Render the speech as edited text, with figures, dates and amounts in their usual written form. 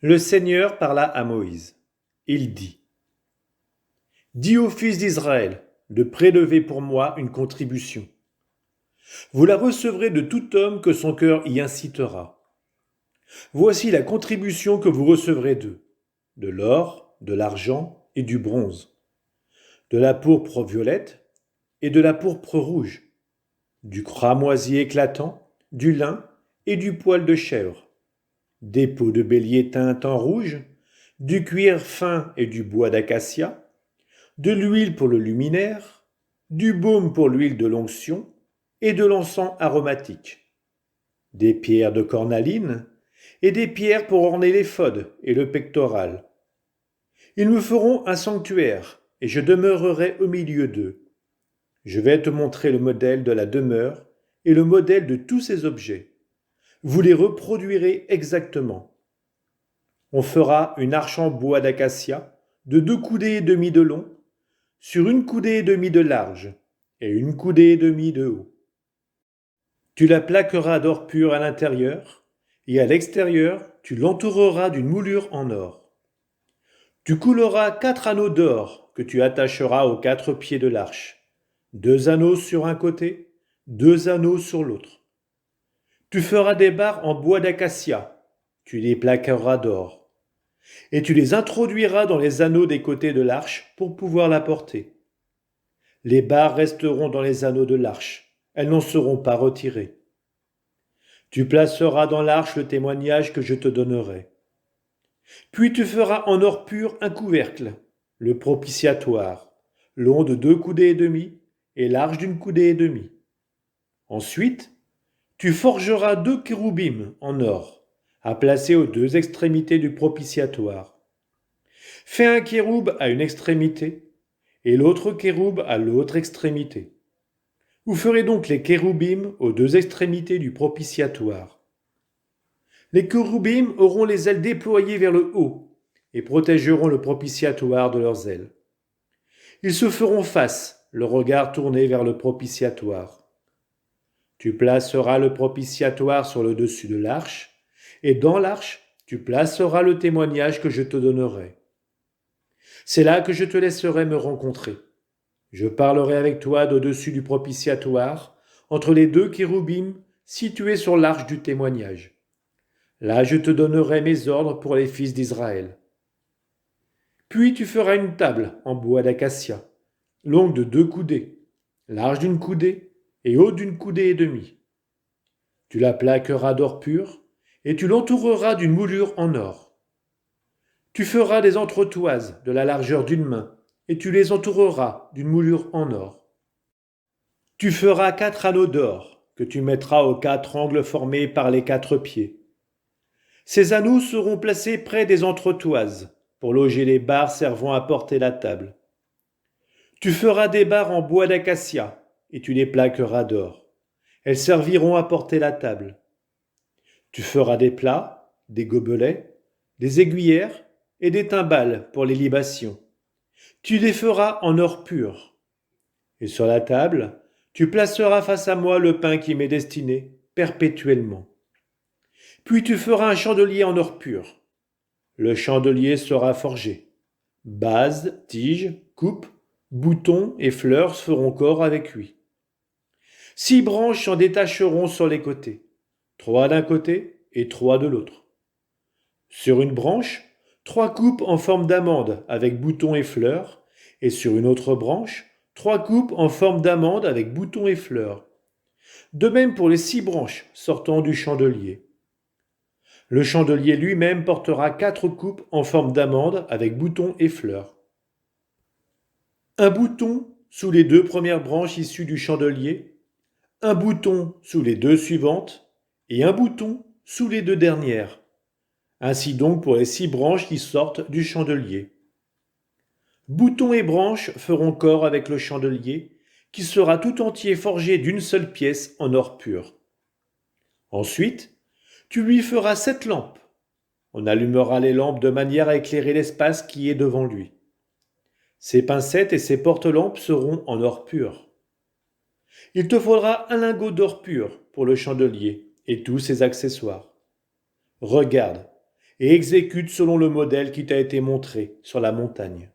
Le Seigneur parla à Moïse. Il dit: Dis aux fils d'Israël de prélever pour moi une contribution. Vous la recevrez de tout homme que son cœur y incitera. Voici la contribution que vous recevrez d'eux: de l'or, de l'argent et du bronze, de la pourpre violette et de la pourpre rouge, du cramoisi éclatant, du lin et du poil de chèvre, des peaux de bélier teintes en rouge, du cuir fin et du bois d'acacia, de l'huile pour le luminaire, du baume pour l'huile de l'onction et de l'encens aromatique, des pierres de cornaline et des pierres pour orner l'éphod et le pectoral. Ils me feront un sanctuaire et je demeurerai au milieu d'eux. Je vais te montrer le modèle de la demeure et le modèle de tous ces objets. Vous les reproduirez exactement. On fera une arche en bois d'acacia de 2 coudées et demie de long, sur 1 coudée et demie de large et 1 coudée et demie de haut. Tu la plaqueras d'or pur à l'intérieur, et à l'extérieur, tu l'entoureras d'une moulure en or. Tu couleras 4 anneaux d'or que tu attacheras aux 4 pieds de l'arche, 2 anneaux sur un côté, 2 anneaux sur l'autre. Tu feras des barres en bois d'acacia, tu les plaqueras d'or, et tu les introduiras dans les anneaux des côtés de l'arche pour pouvoir la porter. Les barres resteront dans les anneaux de l'arche, elles n'en seront pas retirées. Tu placeras dans l'arche le témoignage que je te donnerai. Puis tu feras en or pur un couvercle, le propitiatoire, long de 2 coudées et demie et large d'1 coudée et demie. Ensuite, tu forgeras 2 kéroubim en or, à placer aux 2 extrémités du propitiatoire. Fais un kéroub à une extrémité et l'autre kéroub à l'autre extrémité. Vous ferez donc les kéroubim aux 2 extrémités du propitiatoire. Les kéroubim auront les ailes déployées vers le haut et protégeront le propitiatoire de leurs ailes. Ils se feront face, le regard tourné vers le propitiatoire. Tu placeras le propitiatoire sur le dessus de l'arche, et dans l'arche, tu placeras le témoignage que je te donnerai. C'est là que je te laisserai me rencontrer. Je parlerai avec toi d'au-dessus du propitiatoire, entre les 2 kéroubim situés sur l'arche du témoignage. Là je te donnerai mes ordres pour les fils d'Israël. Puis tu feras une table en bois d'acacia, longue de 2 coudées, large d'1 coudée et haute d'1 coudée et demie. Tu la plaqueras d'or pur et tu l'entoureras d'une moulure en or. Tu feras des entretoises de la largeur d'une main et tu les entoureras d'une moulure en or. Tu feras 4 anneaux d'or que tu mettras aux 4 angles formés par les 4 pieds. Ces anneaux seront placés près des entretoises pour loger les barres servant à porter la table. Tu feras des barres en bois d'acacia et tu les plaqueras d'or. Elles serviront à porter la table. Tu feras des plats, des gobelets, des aiguillères et des timbales pour les libations. Tu les feras en or pur. Et sur la table, tu placeras face à moi le pain qui m'est destiné perpétuellement. Puis tu feras un chandelier en or pur. Le chandelier sera forgé. Base, tige, coupe, boutons et fleurs feront corps avec lui. 6 branches s'en détacheront sur les côtés, 3 d'un côté et 3 de l'autre. Sur une branche, 3 coupes en forme d'amande avec boutons et fleurs, et sur une autre branche, 3 coupes en forme d'amande avec boutons et fleurs. De même pour les 6 branches sortant du chandelier. Le chandelier lui-même portera 4 coupes en forme d'amande avec boutons et fleurs. Un bouton sous les 2 premières branches issues du chandelier, un bouton sous les 2 suivantes et un bouton sous les 2 dernières. Ainsi donc pour les 6 branches qui sortent du chandelier. Boutons et branches feront corps avec le chandelier, qui sera tout entier forgé d'une seule pièce en or pur. Ensuite, tu lui feras 7 lampes. On allumera les lampes de manière à éclairer l'espace qui est devant lui. Ses pincettes et ses porte-lampes seront en or pur. Il te faudra un lingot d'or pur pour le chandelier et tous ses accessoires. Regarde, et exécute selon le modèle qui t'a été montré sur la montagne.